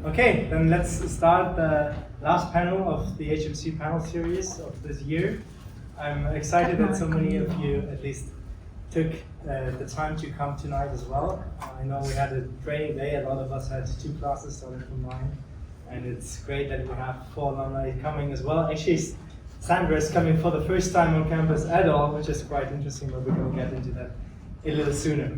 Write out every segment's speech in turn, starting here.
Okay, then let's start the last panel of the HMC panel series of this year. I'm excited that so many of you at least took the time to come tonight as well. I know we had a training day, a lot of us had 2 classes starting from 9, and it's great that we have 4 alumni coming as well. Actually, Sandra is coming for the first time on campus at all, which is quite interesting, but we're going to get into that a little sooner.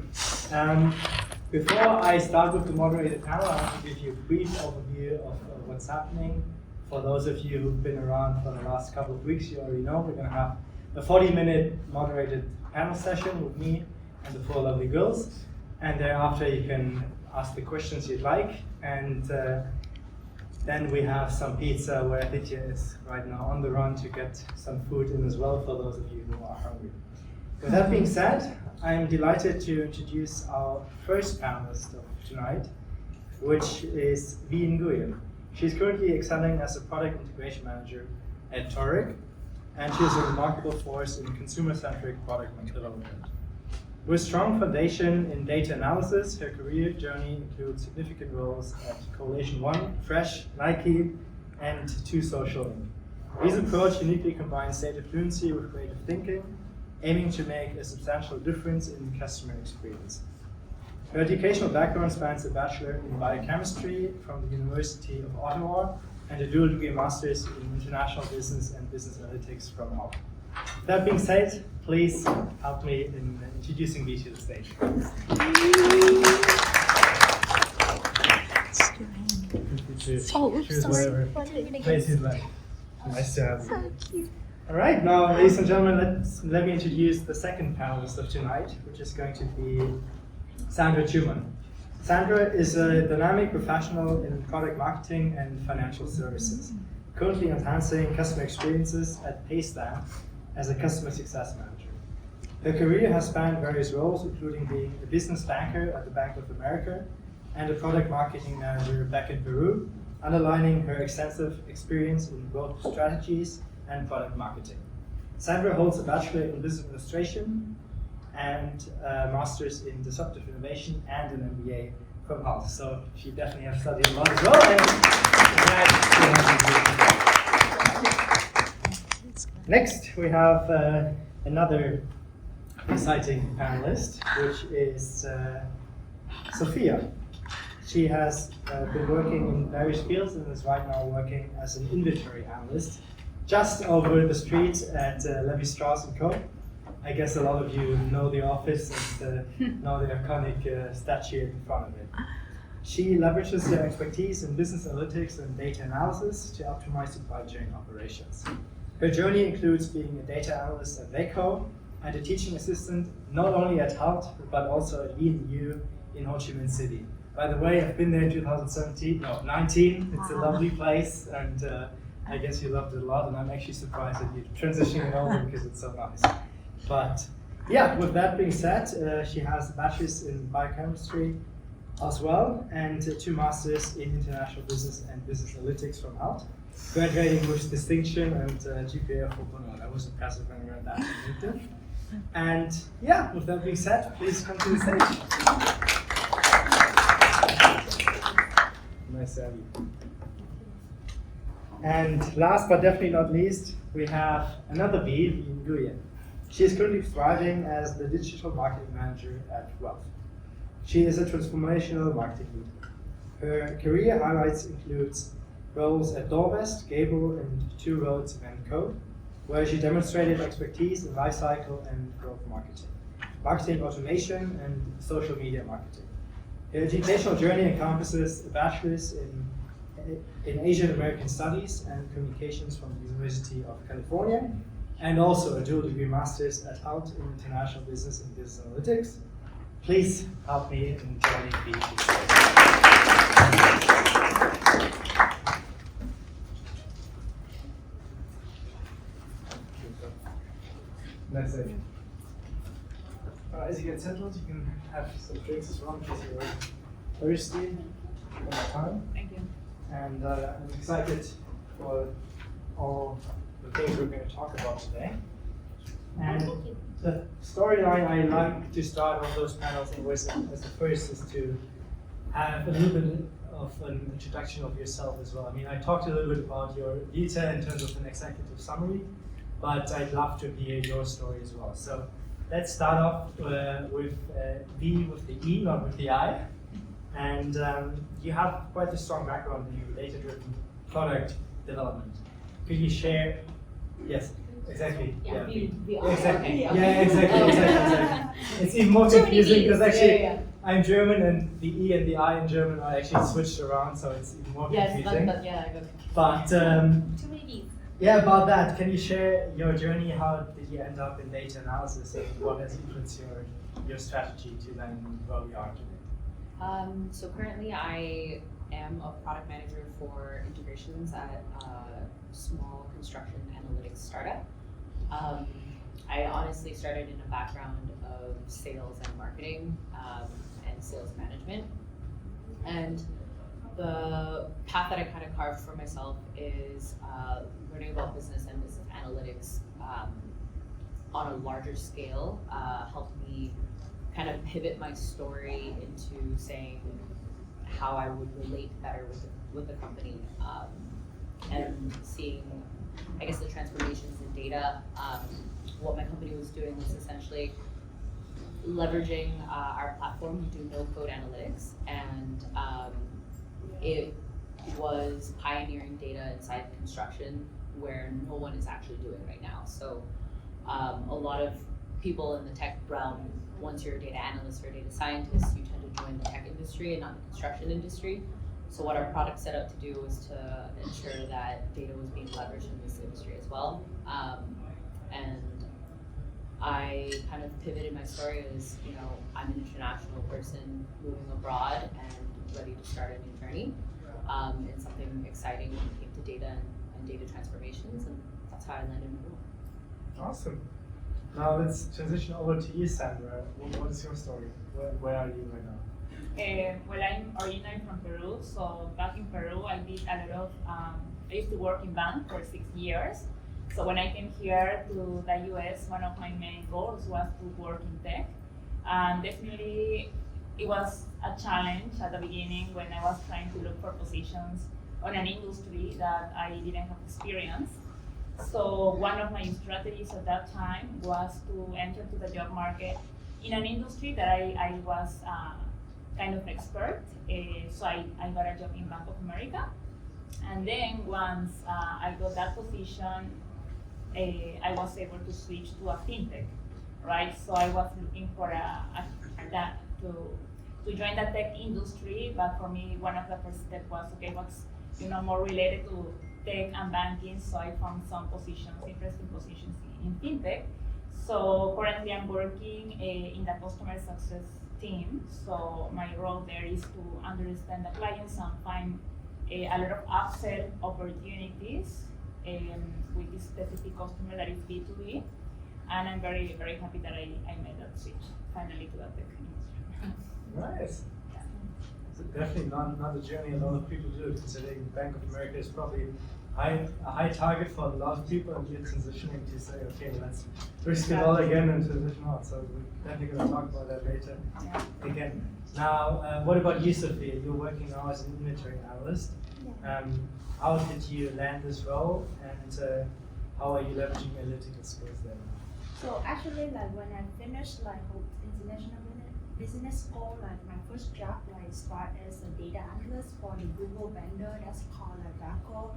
Before I start with the moderated panel, I want to give you a brief overview of what's happening. For those of you who've been around for the last couple of weeks, you already know we're going to have a 40-minute moderated panel session with me and the 4 lovely girls. And thereafter you can ask the questions you'd like. And then we have some pizza where Adhitya is right now on the run to get some food in as well for those of you who are hungry. With that being said, I'm delighted to introduce our first panelist of tonight, which is Nguyen. She's currently excelling as a product integration manager at Toric, and she is a remarkable force in consumer-centric product development. With strong foundation in data analysis, her career journey includes significant roles at Coalition One, Fresh, Nike, and 2 Social Inc. This approach uniquely combines data fluency with creative thinking, aiming to make a substantial difference in the customer experience. Her educational background spans a bachelor in biochemistry from the University of Ottawa and a dual degree master's in international business and business analytics from HULT. That being said, please help me in introducing me to the stage. Nice to have you. So cute. All right, now, ladies and gentlemen, let me introduce the second panelist of tonight, which is going to be Sandra Chuman. Sandra is a dynamic professional in product marketing and financial services, currently enhancing customer experiences at Paystand as a customer success manager. Her career has spanned various roles, including being a business banker at the Bank of America and a product marketing manager back in Peru, underlining her extensive experience in both strategies and product marketing. Sandra holds a Bachelor in Business Administration and a Master's in Disruptive Innovation and an MBA from HULT. So she definitely has studied a lot as well. And next, we have another exciting panelist, which is Sofia. She has been working in various fields and is right now working as an inventory analyst just over the street at Levi Strauss & Co. I guess a lot of you know the office and know the iconic statue in front of it. She leverages her expertise in business analytics and data analysis to optimize supply chain operations. Her journey includes being a data analyst at Waco and a teaching assistant not only at HULT but also at VNU in Ho Chi Minh City. By the way, I've been there in 2019. It's a lovely place, and I guess you loved it a lot, and I'm actually surprised that you're transitioning over because it's so nice. But yeah, with that being said, she has a bachelor's in biochemistry as well, and 2 masters in international business and business analytics from HULT, graduating with distinction and GPA of 4.0. That was impressive when I read that on LinkedIn. And yeah, with that being said, please come to the stage. Nice to have you. And last but definitely not least, we have another B, Nguyen. She is currently thriving as the digital marketing manager at Wellth. She is a transformational marketing leader. Her career highlights includes roles at Dorvest, Gable, and 2 Roads & Co., where she demonstrated expertise in lifecycle and growth marketing automation, and social media marketing. Her educational journey encompasses a bachelor's in Asian American Studies and Communications from the University of California, and also a dual degree master's at HULT in International Business and Business Analytics. Please help me in joining the That's it. As you get settled, you can have some drinks as well in case you're thirsty for my time. Thank you. And I'm excited for all the things we're going to talk about today. And the storyline I like to start all those panels with as the first is to have a little bit of an introduction of yourself as well. I mean, I talked a little bit about your vita in terms of an executive summary, but I'd love to hear your story as well. So let's start off with V with the E, not with the I. And you have quite a strong background in data-driven product development. Could you share? Yes, exactly. Yeah. Exactly. Yeah, exactly. It's even more confusing because actually I'm German and the E and the I in German are actually switched around, so it's even more confusing. But yeah, I got it. But Too many E's. yeah, about that, can you share your journey? How did you end up in data analysis, and what has influenced your strategy to then where we are today? So currently I am a product manager for integrations at a small construction analytics startup. I honestly started in a background of sales and marketing and sales management. And the path that I kind of carved for myself is learning about business and business analytics on a larger scale helped me kind of pivot my story into saying how I would relate better with the company and seeing, I guess, the transformations in data. What my company was doing was essentially leveraging our platform to do no-code analytics, and it was pioneering data inside construction where no one is actually doing right now. So a lot of people in the tech realm, once you're a data analyst or a data scientist, you tend to join the tech industry and not the construction industry. So what our product set out to do was to ensure that data was being leveraged in this industry as well. And I kind of pivoted my story as, I'm an international person moving abroad and ready to start a new journey. It's something exciting when it came to data and data transformations, and that's how I landed in the role. Awesome. Now let's transition over to you, Sandra. What is your story? Where are you right now? Well, I'm originally from Peru, so back in Peru I did a lot of, I used to work in bank for 6 years. So when I came here to the US, one of my main goals was to work in tech. And definitely it was a challenge at the beginning when I was trying to look for positions on an industry that I didn't have experience. So one of my strategies at that time was to enter to the job market in an industry that I was kind of expert. So I got a job in Bank of America. And then once I got that position, I was able to switch to a fintech, right? So I was looking for to join the tech industry, but for me, one of the first steps was, okay, what's more related to tech and banking, so I found some positions, interesting positions in fintech. So currently I'm working in the customer success team. So my role there is to understand the clients and find a lot of upsell opportunities with this specific customer that is B2B. And I'm very, very happy that I made that switch finally to the tech industry. Nice. So definitely not a journey a lot of people do, considering Bank of America is probably a high target for a lot of people, and you're transitioning to say, okay, let's risk it all again and transition out. So we're definitely going to talk about that later again. Now, what about you, Sofia? You're working now as an inventory analyst. How did you land this role, and how are you leveraging analytical skills there? So actually, when I finished HULT International Business School, my first job started as a data analyst for the Google vendor that's called Basu.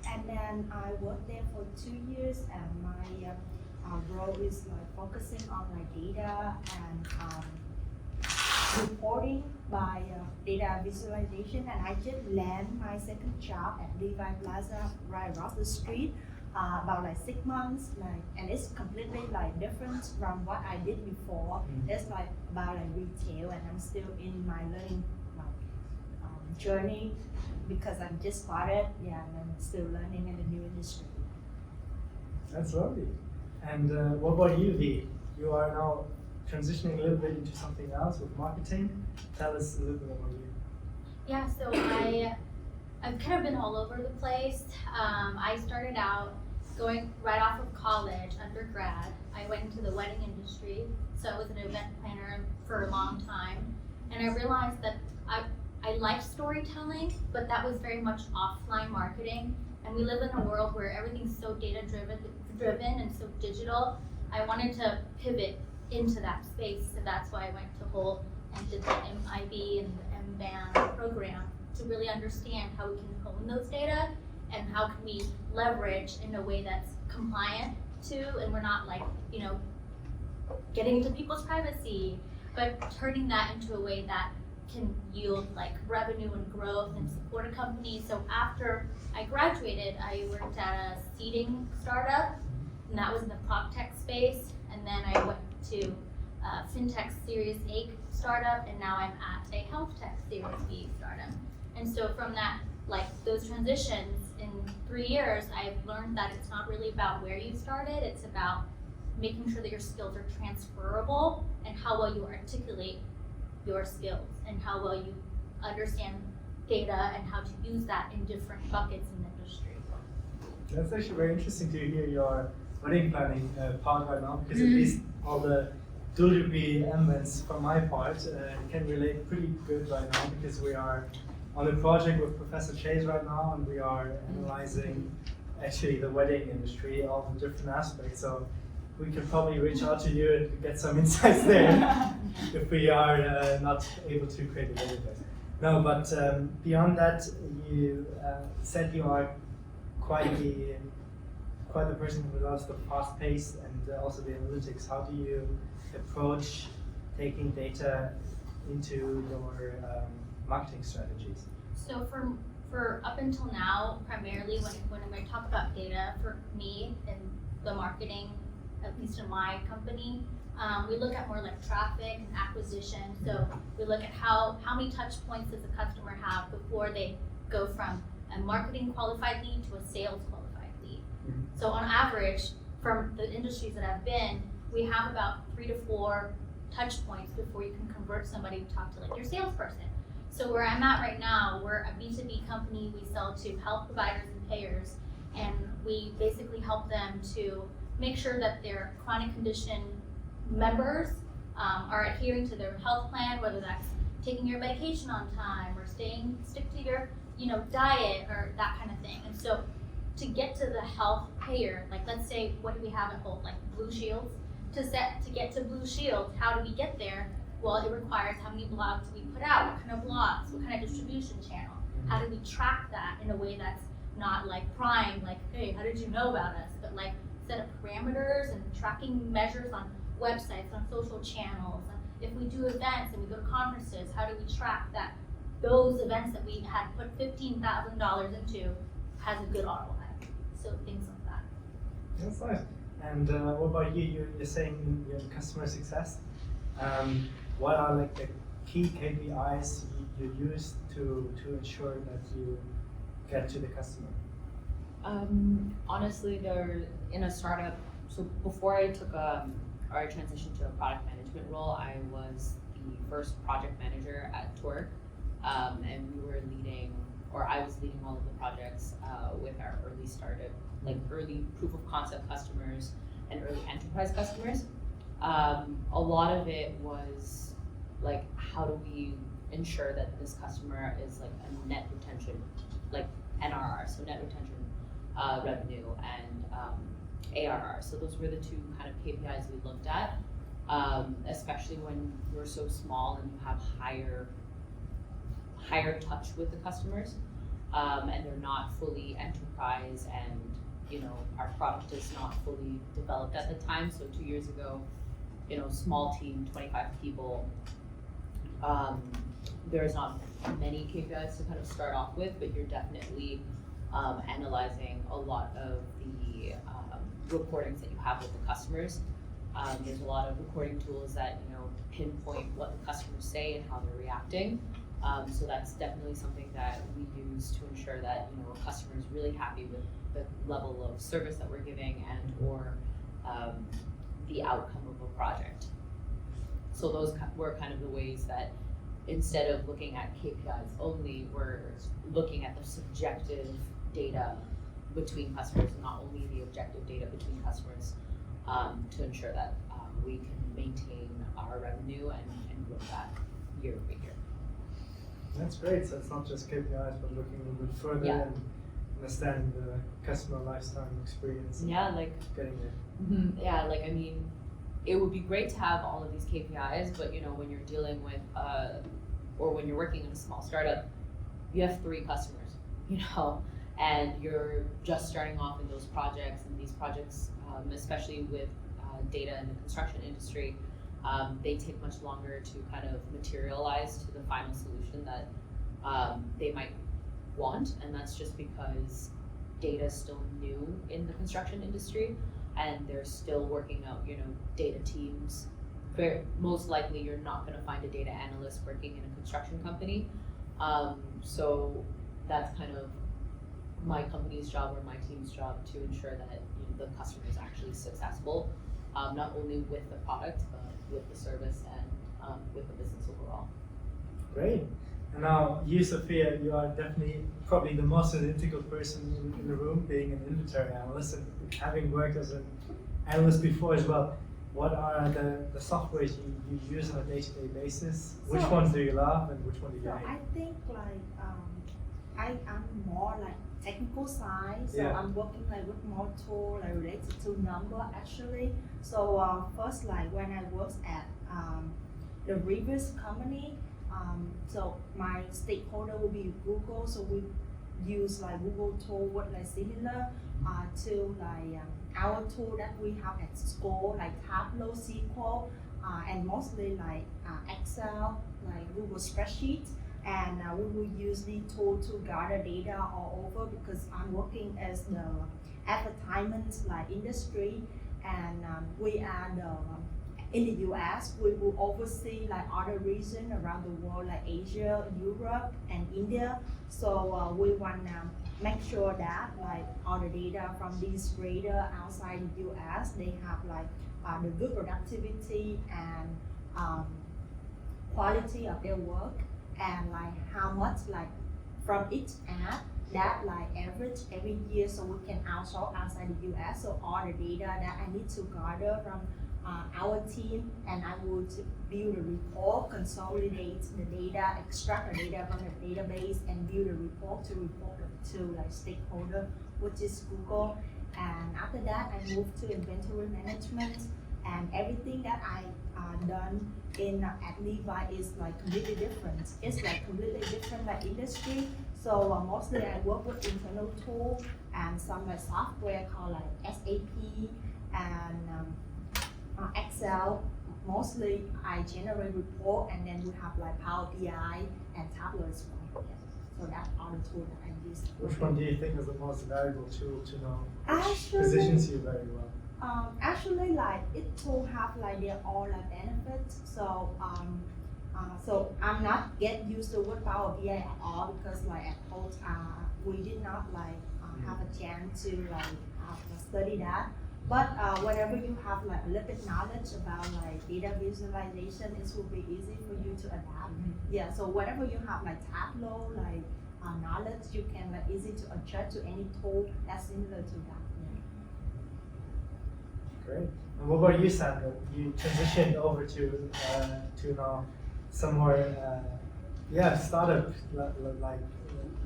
And then I worked there for 2 years, and my role is focusing on data and reporting by data visualization. And I just landed my second job at Levi Plaza right across the street. About 6 months, and it's completely different from what I did before. It's about retail, and I'm still in my learning journey because I'm just started, and I'm still learning in the new industry. That's lovely. And what about you, V? You are now transitioning a little bit into something else with marketing. Tell us a little bit about you. Yeah, so I've kind of been all over the place. I started out going right off of college, undergrad. I went into the wedding industry, so I was an event planner for a long time. And I realized that I like storytelling, but that was very much offline marketing. And we live in a world where everything's so data driven and so digital. I wanted to pivot into that space, so that's why I went to HULT and did the MIB and the MBAN program to really understand how we can hone those data and how can we leverage in a way that's compliant too, and we're not like, you know, getting into people's privacy, but turning that into a way that can yield like revenue and growth and support a company. So after I graduated, I worked at a seeding startup, and that was in the prop tech space. And then I went to fintech Series A startup, and now I'm at a health tech Series B startup. And so from that, like those transitions in 3 years, I've learned that it's not really about where you started, it's about making sure that your skills are transferable and how well you articulate your skills and how well you understand data and how to use that in different buckets in the industry. That's actually very interesting to hear your wedding planning part right now, because at least all the dual degree elements from my part can relate pretty good right now, because we are on a project with Professor Chase right now, and we are analyzing actually the wedding industry, all the different aspects. So we can probably reach out to you and get some insights there if we are not able to create a database. No, but beyond that, you said you are quite the person who loves the fast pace and also the analytics. How do you approach taking data into your marketing strategies? So for up until now, primarily when I talk about data, for me in the marketing, at least in my company, we look at more like traffic and acquisition. So we look at how many touch points does a customer have before they go from a marketing qualified lead to a sales qualified lead. So on average, from the industries that I've been, we have about 3 to 4 touch points before you can convert somebody to talk to like your salesperson. So where I'm at right now, we're a B2B company. We sell to health providers and payers, and we basically help them to make sure that their chronic condition members are adhering to their health plan, whether that's taking your medication on time or stick to your diet or that kind of thing. And so to get to the health payer, like let's say, what do we have at HULT, like Blue Shields? To get to Blue Shields, how do we get there? Well, it requires how many blogs do we put out, what kind of blogs, what kind of distribution channel? How do we track that in a way that's not like prying, like, hey, how did you know about us? But like set up parameters and tracking measures on websites, on social channels. And if we do events and we go to conferences, how do we track that those events that we had put $15,000 into has a good ROI? So things like that. That's nice. And what about you? You're saying you're in customer success. What are like the key KPIs you use to ensure that you get to the customer? Honestly, they're in a startup. So before I took or I transitioned to a product management role, I was the first project manager at Toric, and we were leading, or I was leading all of the projects with our early startup, like early proof of concept customers and early enterprise customers. A lot of it was like, how do we ensure that this customer is like a net retention, like NRR, so net retention revenue, and ARR. So those were the two kind of KPIs we looked at, especially when you're so small and you have higher touch with the customers, and they're not fully enterprise, and our product is not fully developed at the time. So 2 years ago, small team, 25 people. There's not many KPIs to kind of start off with, but you're definitely analyzing a lot of the recordings that you have with the customers. There's a lot of recording tools that pinpoint what the customers say and how they're reacting. So that's definitely something that we use to ensure that a customer is really happy with the level of service that we're giving and/or the outcome of a project. So those were kind of the ways that, instead of looking at KPIs only, we're looking at the subjective data between customers, and not only the objective data between customers, to ensure that we can maintain our revenue and grow that year over year. That's great. So it's not just KPIs, but looking a little bit further Yeah. and understanding the customer lifetime experience. and Yeah, like getting there. yeah, like I mean, it would be great to have all of these KPIs, but you know, when you're dealing with or when you're working in a small startup, you have 3 customers, you know, and you're just starting off in those projects, and these projects, especially with data in the construction industry, they take much longer to kind of materialize to the final solution that they might want, and that's just because data is still new in the construction industry, and they're still working out, you know, data teams. Most likely, you're not going to find a data analyst working in a construction company. So that's kind of my company's job or my team's job to ensure that, you know, the customer is actually successful, not only with the product, but with the service and with the business overall. Great. And now you, Sofia, you are definitely probably the most analytical person in the room, being an inventory analyst and having worked as an analyst before as well. What are the softwares you use on a day-to-day basis? Which So- ones do you love and which one do you So hate? I think like I'm more like technical side, so Yeah. I'm working like with more tool like related to number actually. So first like when I worked at the previous company, so my stakeholder will be Google, so we use like Google tool what like similar to like our tool that we have at school like Tableau, SQL, and mostly like Excel, like Google spreadsheet. And we will use the tool to gather data all over because I'm working as the advertisement like industry, and we are in the US. We will oversee like other regions around the world like Asia, Europe, and India. So we want to make sure that like all the data from these traders outside the US, they have like the good productivity and quality of their work, and like how much like from each ad that like average every year, so we can outsource outside the US. So all the data that I need to gather from our team, and I would build a report, consolidate the data, extract the data from the database, and build a report to like stakeholder, which is Google. And after that, I moved to inventory management, and everything that I done in at Levi is like completely different. It's like completely different like industry. So mostly I work with internal tool and some like software called like SAP and Excel. Mostly I generate report, and then we have like Power BI and Tableau as well. Yeah. So that's all the tools that I use. Which one do you think is the most valuable tool to know which Actually- positions you very well? Actually, like it will have like their all like benefits. So so I'm not get used to what Power BI at all, because like at HULT we did not like have a chance to like study that. But whenever you have like a little bit knowledge about like data visualization, it will be easy for you to adapt. Yeah. So whenever you have like Tableau like knowledge, you can like easy to adjust to any tool that's similar to that. Great. And what about you, Sandra? You transitioned over to now some more startup like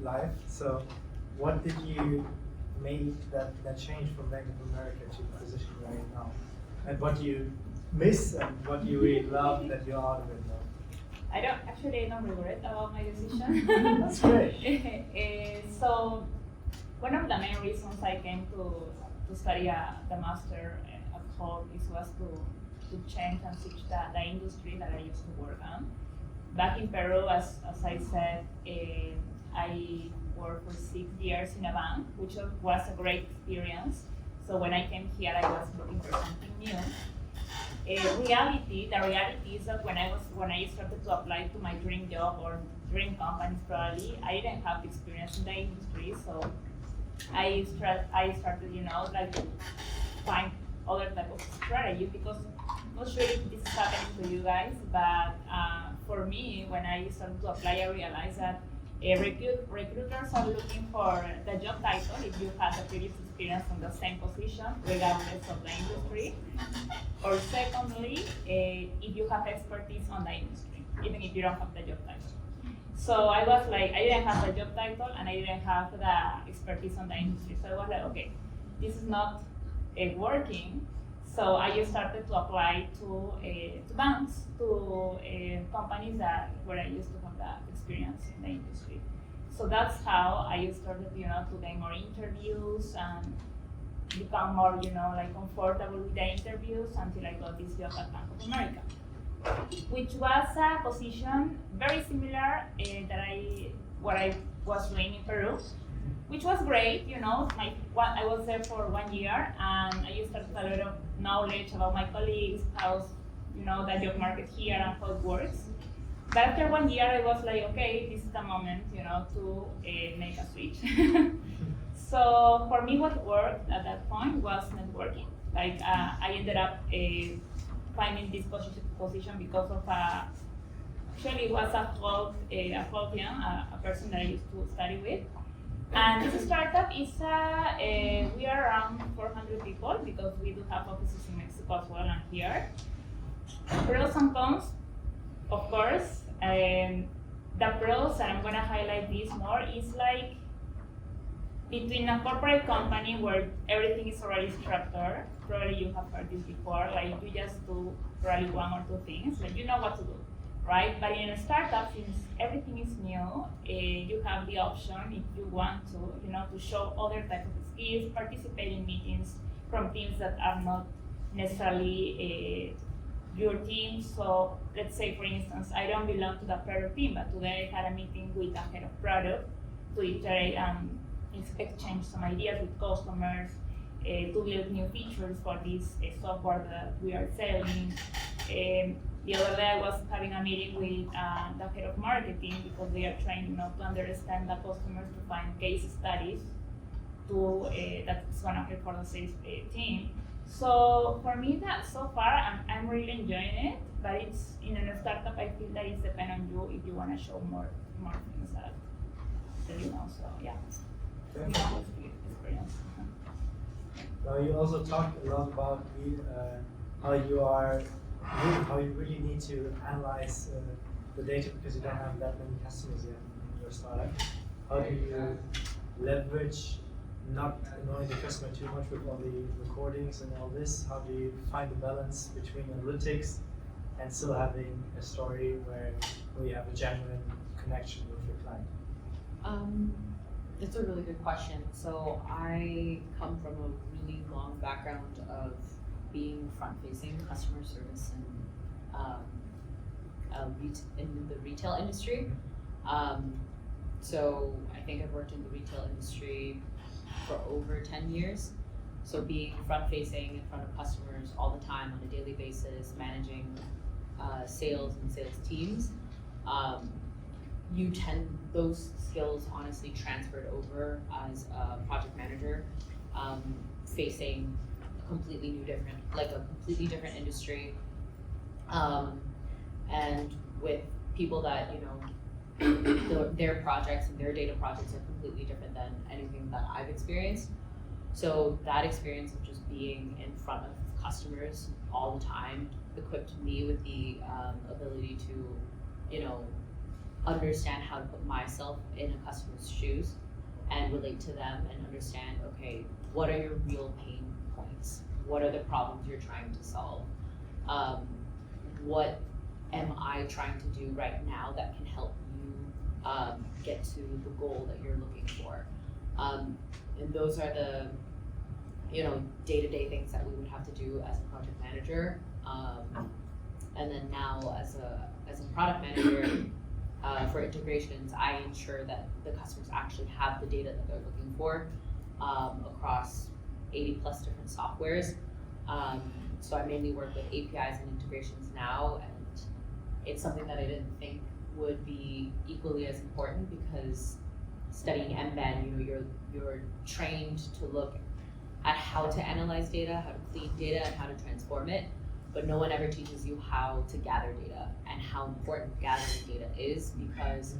life. So what did you make that change from Bank of America to the position you're in now? And what do you miss and what do you really love that you're out of it now? I don't regret about my decision. That's great. So one of the main reasons I came to study the master at HULT was to change and switch the industry that I used to work on. Back in Peru, as I said, I worked for 6 years in a bank, which was a great experience. So when I came here, I was looking for something new. The reality is that when I started to apply to my dream job or dream companies, probably I didn't have experience in the industry. So I started, like to find other type of strategy, because I'm not sure if this is happening to you guys, but for me, when I started to apply, I realized that recruiters are looking for the job title if you had a previous experience on the same position, regardless of the industry. Or secondly, if you have expertise on the industry, even if you don't have the job title. So So I was like, I didn't have a job title and I didn't have the expertise on the industry. So I was like, okay, this is not working. So I just started to apply to banks, to companies where I used to have that experience in the industry. So that's how I started, to gain more interviews and become more, like comfortable with the interviews until I got this job at Bank of America, which was a position very similar what I was doing in Peru, which was great. I was there for 1 year and I used to have a lot of knowledge about my colleagues, how the job market here and how it works. But after 1 year, I was like, okay, this is the moment, to make a switch. So for me, what worked at that point was networking. Like I ended up finding this position because of actually it was a Afolabi, a person that I used to study with. And this startup is we are around 400 people because we do have offices in Mexico as well and here. Pros and cons, of course. The pros, and I'm gonna highlight this more, is like between a corporate company where everything is already structured. Probably you have heard this before. Like you just do probably one or two things, like you know what to do, right? But in a startup, since everything is new, you have the option if you want to, to show other types of skills, participate in meetings from teams that are not necessarily your team. So let's say, for instance, I don't belong to the product team, but today I had a meeting with the head of product to iterate and exchange some ideas with customers to build new features for this software that we are selling. The other day I was having a meeting with the head of marketing because they are trying to understand the customers to find case studies that's one of the for the sales team. So for me, that so far I'm really enjoying it, but it's in a startup. I feel that it's depend on you if you want to show more things that So yeah. Experience. Now you also talked a lot about how you really need to analyze the data because you don't have that many customers yet in your startup. How do you leverage not annoying the customer too much with all the recordings and all this? How do you find the balance between analytics and still having a story where you have a genuine connection with your client? It's a really good question. So I come from a really long background of being front-facing customer service in the retail industry. So I think I've worked in the retail industry for over 10 years. So being front-facing in front of customers all the time on a daily basis, managing sales and sales teams, those skills honestly transferred over as a project manager, facing a completely different industry, and with people that their projects and their data projects are completely different than anything that I've experienced. So that experience of just being in front of customers all the time equipped me with the ability to, understand how to put myself in a customer's shoes and relate to them and understand, okay, what are your real pain points? What are the problems you're trying to solve? What am I trying to do right now that can help you get to the goal that you're looking for? And those are the, day-to-day things that we would have to do as a project manager. And then now as a product manager, for integrations, I ensure that the customers actually have the data that they're looking for across 80 plus different softwares. So I mainly work with APIs and integrations now, and it's something that I didn't think would be equally as important because studying MBAN, you're trained to look at how to analyze data, how to clean data, and how to transform it. But no one ever teaches you how to gather data and how important gathering data is because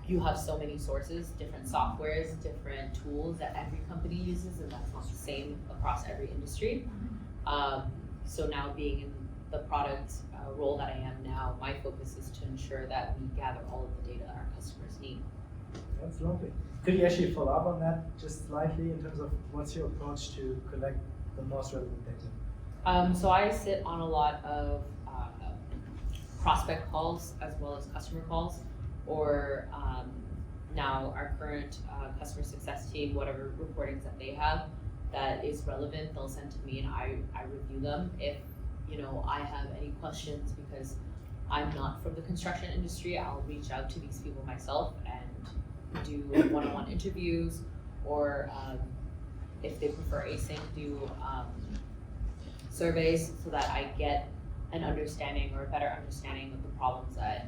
you have so many sources, different softwares, different tools that every company uses, and that's not the same across every industry. So now being the product role that I am now, my focus is to ensure that we gather all of the data our customers need. That's lovely. Could you actually follow up on that just slightly in terms of what's your approach to collect the most relevant data? So I sit on a lot of prospect calls as well as customer calls, or now our current customer success team, whatever recordings that they have that is relevant, they'll send to me and I review them. If I have any questions, because I'm not from the construction industry, I'll reach out to these people myself and do one-on-one interviews, or if they prefer async, do surveys so that I get an understanding or a better understanding of the problems that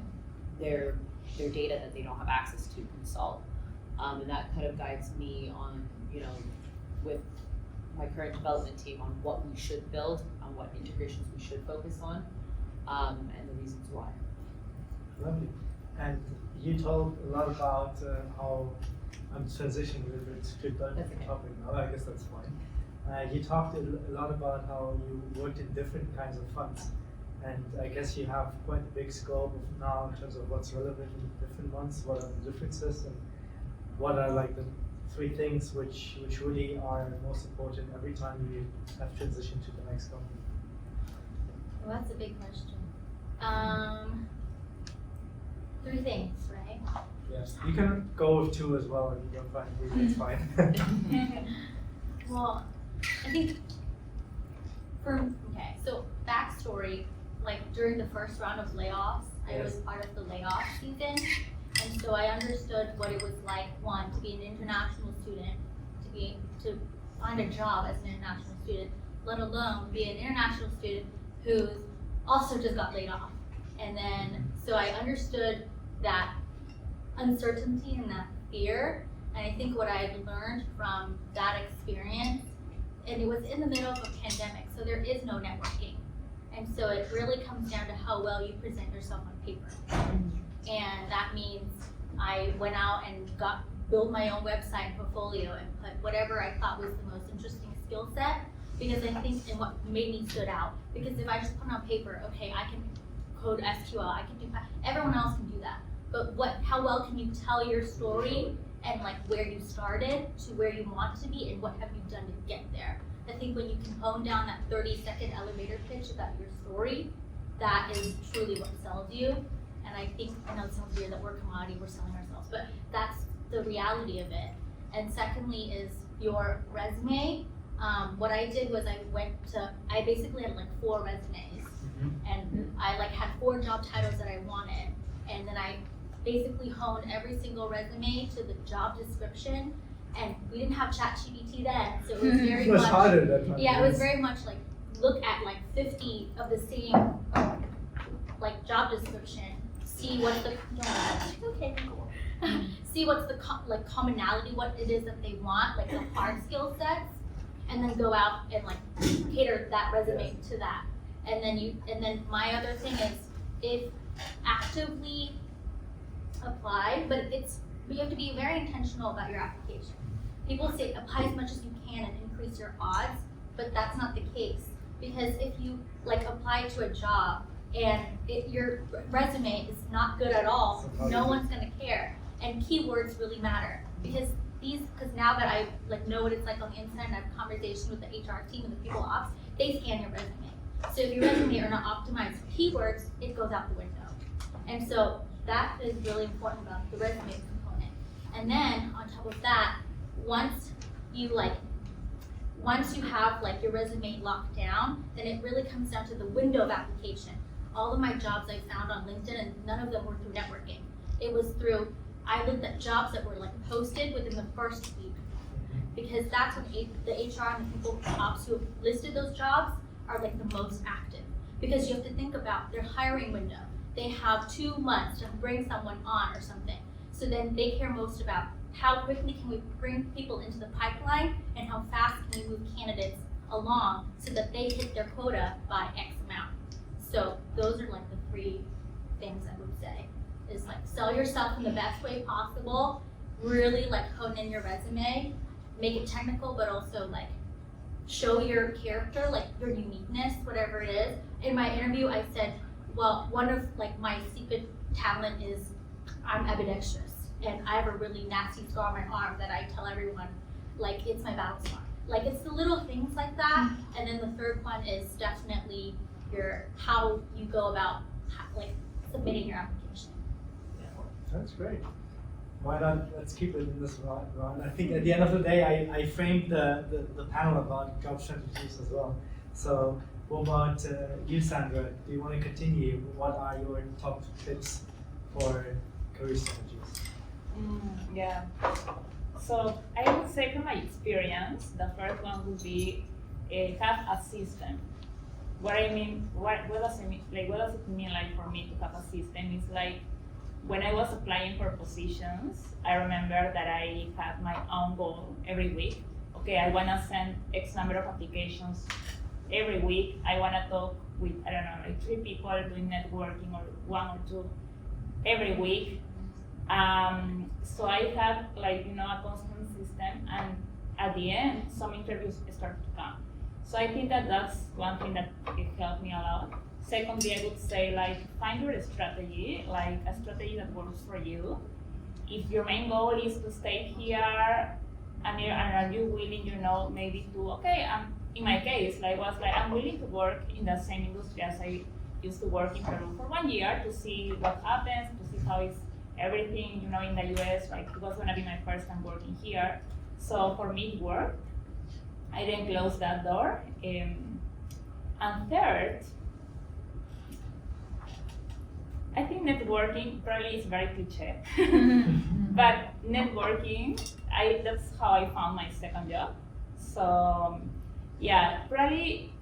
their data that they don't have access to can solve. And that kind of guides me on, with my current development team on what we should build, on what integrations we should focus on, and the reasons why. Lovely. And you told a lot about how I'm transitioning a little bit to a different topic now. I guess that's fine. You talked a lot about how you worked in different kinds of funds, and I guess you have quite a big scope of now in terms of what's relevant in different ones, what are the differences, and what are like the 3 things which really are most important every time you have transitioned to the next company. Well, that's a big question. 3 things, right? Yes, you can go with 2 as well if you don't find 3, that's fine. Well, I think so backstory, like during the first round of layoffs, I was part of the layoff season, and so I understood what it was like, one, to be an international student, to find a job as an international student, let alone be an international student who's also just got laid off. And then, so I understood that uncertainty and that fear, and I think what I learned from that experience, and it was in the middle of a pandemic, so there is no networking. And so it really comes down to how well you present yourself on paper. And that means I went out and built my own website and portfolio and put whatever I thought was the most interesting skill set, because I think, and what made me stood out, because if I just put on paper, okay, I can code SQL, I can do, everyone else can do that. But how well can you tell your story and like where you started to where you want to be and what have you done to get there? I think when you can hone down that 30-second elevator pitch about your story, that is truly what sells you. And I think, I know it sounds weird that we're a commodity, we're selling ourselves, but that's the reality of it. And secondly is your resume. What I did was I basically had like 4 resumes, and I like had 4 job titles that I wanted. And then I basically honed every single resume to the job description. And we didn't have ChatGPT then, so it was very It was much harder that time. Yeah, it was very much like look at like 50 of the same like job description, see what's the see what's the commonality, what it is that they want, like the hard skill sets, and then go out and like cater that resume to that. And then my other thing is if actively apply, but you have to be very intentional about your application. People say apply as much as you can and increase your odds, but that's not the case. Because if you like apply to a job and your resume is not good at all, no one's gonna care. And keywords really matter, because now that I like know what it's like on the inside and I have conversations with the HR team and the people ops, they scan your resume. So if your resume are not optimized for keywords, it goes out the window. And so that is really important about the resume component. And then on top of that, once you have like your resume locked down, then it really comes down to the window of application. All of my jobs I found on LinkedIn, and none of them were through networking. It was through, I looked at jobs that were like posted within the first week, because that's when the HR and the people ops who have listed those jobs are like the most active. Because you have to think about their hiring window. They have 2 months to bring someone on or something. So then they care most about how quickly can we bring people into the pipeline and how fast can we move candidates along so that they hit their quota by X amount. So those are like the 3 things I would say, is like sell yourself in the best way possible, really like hone in your resume, make it technical, but also like show your character, like your uniqueness, whatever it is, in my interview, I said, well, one of like my secret talent is I'm ambidextrous, and I have a really nasty scar on my arm that I tell everyone, like it's my battle scar. Like it's the little things like that. And then the third one is definitely how you go about like submitting your application. That's great. Why not? Let's keep it in this round. I think at the end of the day, I framed the panel about job strategies as well. So what about you, Sandra? Do you want to continue? What are your top tips for career strategies? Yeah. So I would say from my experience, the first one would be have a system. What I mean, what does it mean? Like, what does it mean like for me to have a system? It's like when I was applying for positions, I remember that I had my own goal every week. Okay, I want to send X number of applications every week. I want to talk with, I don't know, like 3 people doing networking or 1 or 2 every week. So I had like, a constant system, and at the end, some interviews started to come. So I think that that's one thing that it helped me a lot. Secondly, I would say like find your strategy, like a strategy that works for you. If your main goal is to stay here, and are you willing, maybe to, in my case, I'm willing to work in the same industry as I used to work in Peru for 1 year to see what happens, to see how is everything, in the US, like it was gonna be my first time working here. So for me it worked. I didn't close that door. And third, I think networking probably is very cliche, but networking, that's how I found my second job. So yeah, probably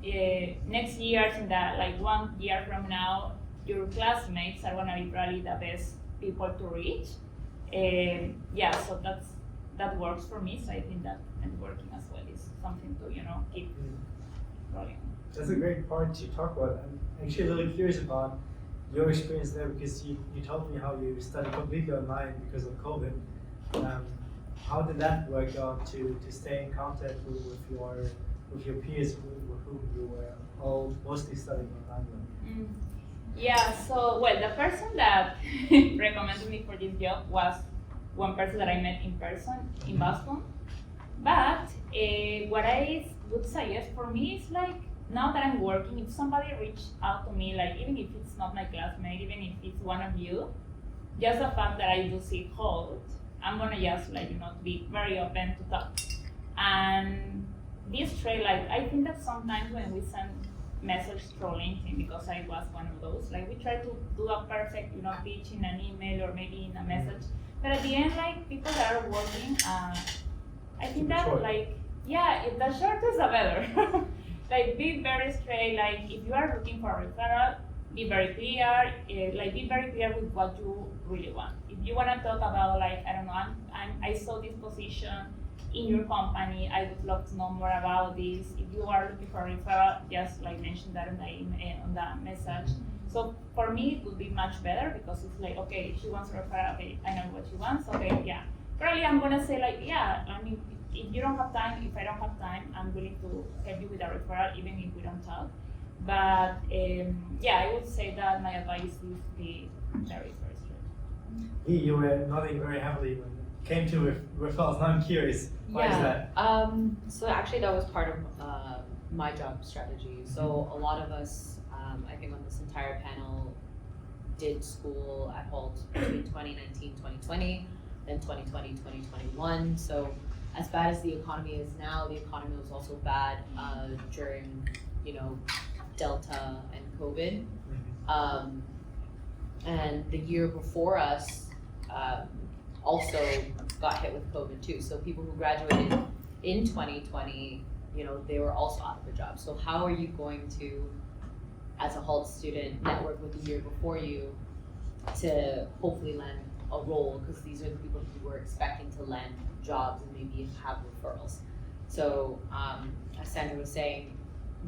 next year, in that like 1 year from now, your classmates are gonna be probably the best people to reach. Yeah, so that works for me. So I think that networking as well is something to keep rolling. That's a great part to talk about. I'm actually really curious about your experience there, because you told me how you studied completely online because of COVID. How did that work out to stay in contact with your peers with whom you were all mostly studying online with? Yeah, so the person that recommended me for this job was one person that I met in person in Boston. But what I would suggest for me is like, now that I'm working, if somebody reached out to me, like even if it's not my classmate, even if it's one of you, just the fact that I do see HULT, I'm gonna just be very open to talk. And this trait, like I think that sometimes when we send message through LinkedIn, because I was one of those, like we try to do a perfect, pitch in an email or maybe in a message. But at the end, like people that are working, I think that short. if the short is the better. Like be very straight, like if you are looking for a referral, be very clear, be very clear with what you really want. If you want to talk about like, I don't know, I saw this position in your company, I would love to know more about this. If you are looking for a referral, just like mention that on the message. So for me, it would be much better because it's like, okay, she wants a referral, okay, I know what she wants, okay, yeah. Probably I'm gonna say like, yeah, I mean, if you don't have time, if I don't have time, I'm willing to help you with a referral, even if we don't talk. But yeah, I would say that my advice is to be very straight. You were nodding very heavily when it came to referrals. Now I'm curious. Why is that? So actually that was part of my job strategy. So a lot of us, I think on this entire panel, did school at HULT between 2019, 2020, then 2020, 2021. So as bad as the economy is now, the economy was also bad during, Delta and COVID. And the year before us also got hit with COVID too. So people who graduated in 2020, they were also out of a job. So how are you going to, as a HULT student, network with the year before you to hopefully land a role? Because these are the people who were expecting to land jobs and maybe have referrals. So as Sandra was saying,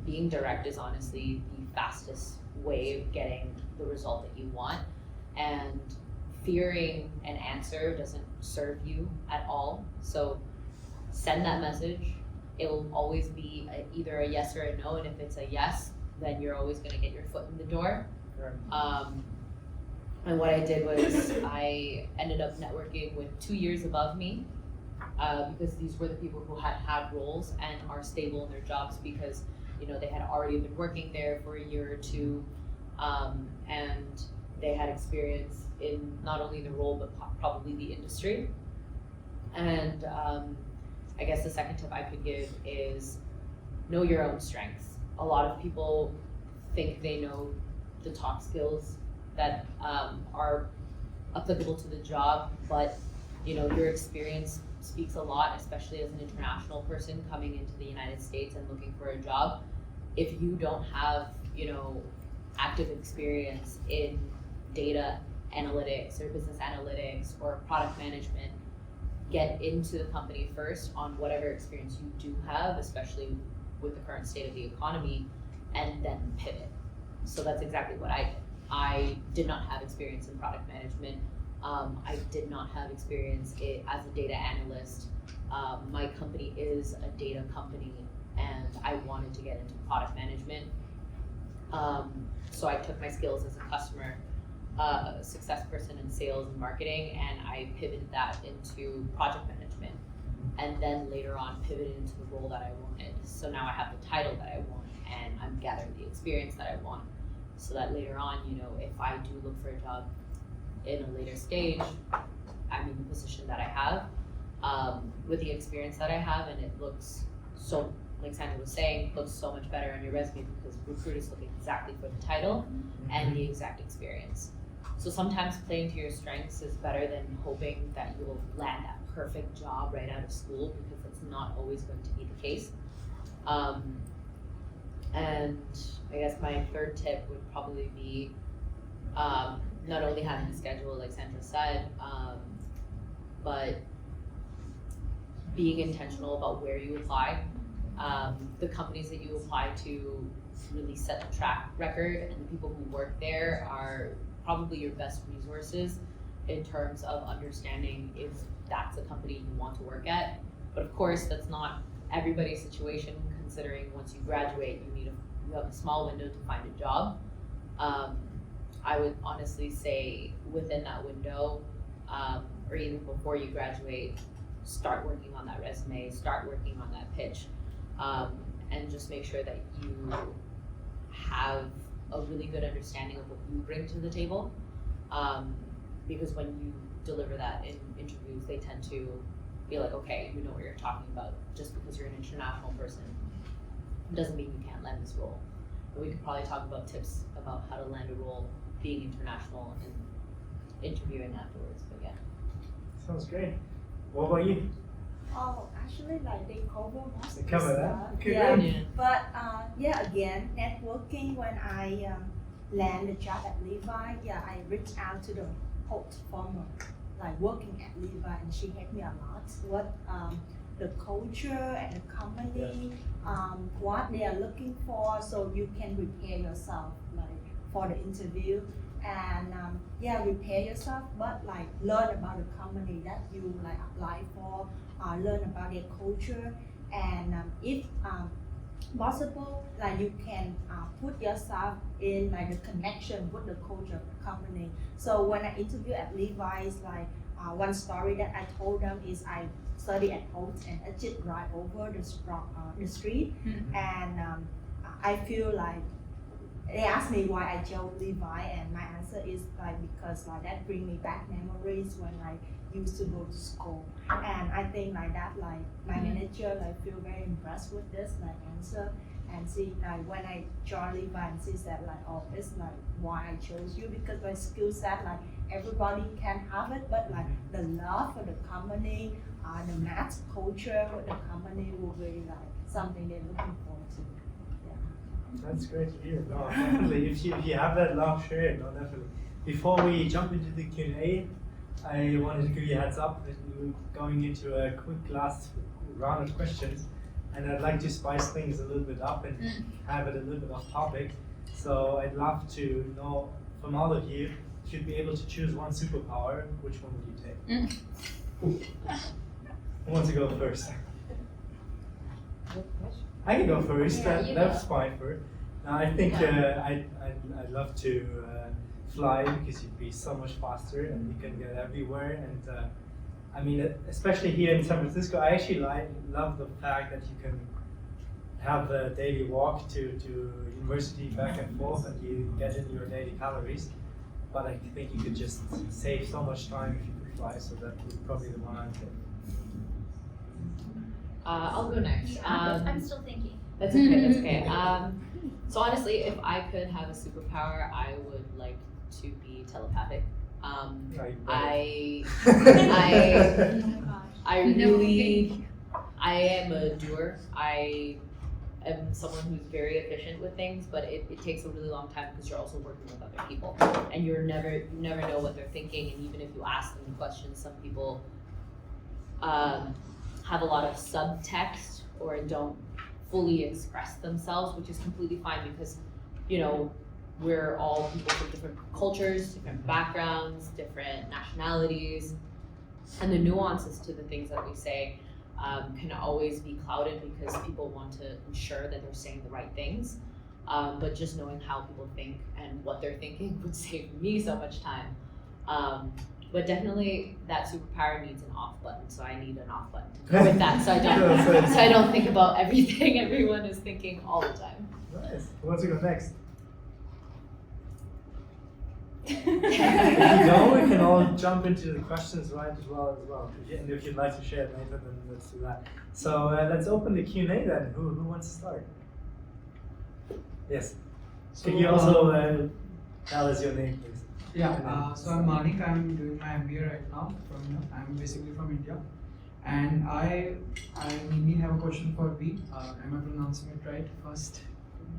being direct is honestly the fastest way of getting the result that you want. And fearing an answer doesn't serve you at all. So send that message. It'll always be either a yes or a no. And if it's a yes, then you're always going to get your foot in the door. Right. And what I did was I ended up networking with 2 years above me, because these were the people who had roles and are stable in their jobs because, you know, they had already been working there for a year or two, and they had experience in not only the role but probably the industry. And I guess the second tip I could give is know your own strengths. A lot of people think they know the top skills that are applicable to the job, but you know, your experience speaks a lot, especially as an international person coming into the United States and looking for a job. If you don't have, you know, active experience in data analytics or business analytics or product management, get into the company first on whatever experience you do have, especially with the current state of the economy, and then pivot. So that's exactly what I did. I did not have experience in product management. I did not have experience as a data analyst. My company is a data company and I wanted to get into product management. So I took my skills as a customer success person in sales and marketing, and I pivoted that into project management, and then later on pivoted into the role that I wanted. So now I have the title that I want and I'm gathering the experience that I want, so that later on, you know, if I do look for a job in a later stage, I'm in the position that I have, with the experience that I have, and it looks so, like Sandra was saying, looks so much better on your resume because recruiters look exactly for the title and the exact experience. So sometimes playing to your strengths is better than hoping that you will land that perfect job right out of school, because that's not always going to be the case. And I guess my third tip would probably be not only having a schedule, like Sandra said, but being intentional about where you apply. The companies that you apply to really set the track record, and the people who work there are probably your best resources in terms of understanding if that's a company you want to work at. But of course, that's not everybody's situation, considering once you graduate, you have a small window to find a job. I would honestly say within that window, or even before you graduate, start working on that resume, start working on that pitch, and just make sure that you have a really good understanding of what you bring to the table. Because when you deliver that in interviews, they tend to be like, okay, you know what you're talking about. Just because you're an international person doesn't mean you can't land this role. But we could probably talk about tips about how to land a role being international and interviewing afterwards, but yeah. Sounds great. What about you? Oh, actually, like they cover most They of cover the that? stuff. Okay, Yeah. great. Yeah. But yeah, again, networking. When I land a job at Levi, yeah, I reached out to the HULT former, like working at Levi, and she helped me a lot. What the culture and the company, what they are looking for, so you can prepare yourself like for the interview. And yeah, prepare yourself, but like learn about the company that you like apply for, learn about their culture, and if possible, like you can put yourself in like the connection with the culture of the company. So when I interview at Levi's, like one story that I told them is I study at HULT and I just right over the street, and I feel like they asked me why I chose Levi, and my answer is like because like that bring me back memories when I used to go to school. And I think like that, like my manager like feel very impressed with this like answer, and see like when I joined Levi, and she said like, oh, it's like why I chose you, because my skill set like everybody can have it, but like the love for the company, the match culture with the company will be like something they're looking forward to. That's great to hear. No, definitely. If you have that love, share it. No, definitely. Before we jump into the Q&A, I wanted to give you a heads up that we're going into a quick last round of questions, and I'd like to spice things a little bit up and have it a little bit off topic. So I'd love to know from all of you, if you'd be able to choose one superpower, which one would you take? Who wants to go first? I can go first. Yeah, you That's go. fine for it. Now, I think I'd love to fly because you'd be so much faster and you can get everywhere. And I mean, especially here in San Francisco, I actually love the fact that you can have a daily walk to university back and forth and you get in your daily calories. But I think you could just save so much time if you could fly, so that would probably be the one I'd take. I'll go next. I'm still thinking. That's okay, that's okay. So honestly, if I could have a superpower, I would like to be telepathic. I really, I am a doer. I am someone who's very efficient with things, but it takes a really long time because you're also working with other people, and you never know what they're thinking. And even if you ask them questions, some people have a lot of subtext or don't fully express themselves, which is completely fine because, you know, we're all people from different cultures, different backgrounds, different nationalities, and the nuances to the things that we say can always be clouded because people want to ensure that they're saying the right things. But just knowing how people think and what they're thinking would save me so much time. But definitely that superpower needs an off button, so I need an off button to go with that, so I don't think about everything everyone is thinking all the time. Nice. Who wants to go next? If you don't, we can all jump into the questions right as well. And if you'd like to share it later, then let's do that. So let's open the Q&A then. Who wants to start? Yes. So, Can you also tell us your name, please? Yeah, so I'm Manik. I'm doing my MBA right now. I'm basically from India, and I mainly have a question for B. Am I pronouncing it right first?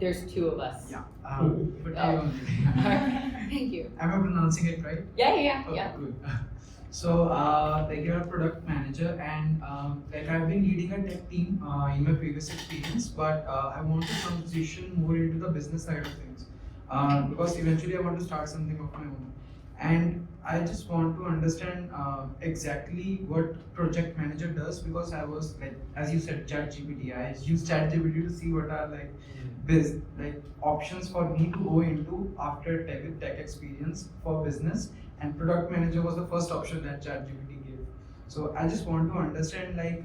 There's two of us. Yeah. But Thank you. Am I pronouncing it right? Yeah. Good. So, like you're a product manager, and like I've been leading a tech team in my previous experience, but I want to transition more into the business side of things. Because eventually I want to start something of my own, and I just want to understand exactly what project manager does, because I was like, as you said, ChatGPT. I used ChatGPT to see what are like options for me to go into after tech experience for business, and product manager was the first option that ChatGPT gave. So I just want to understand, like,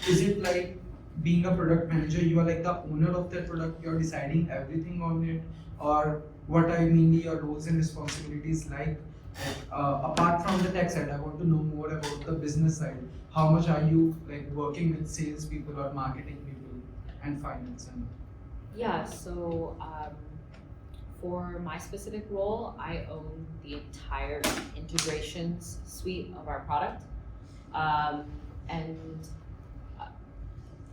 is it like being a product manager, you are like the owner of that product, you're deciding everything on it, or what are mainly your roles and responsibilities like? Apart from the tech side, I want to know more about the business side. How much are you like working with sales people or marketing people and finance? Yeah, so for my specific role, I own the entire integrations suite of our product. And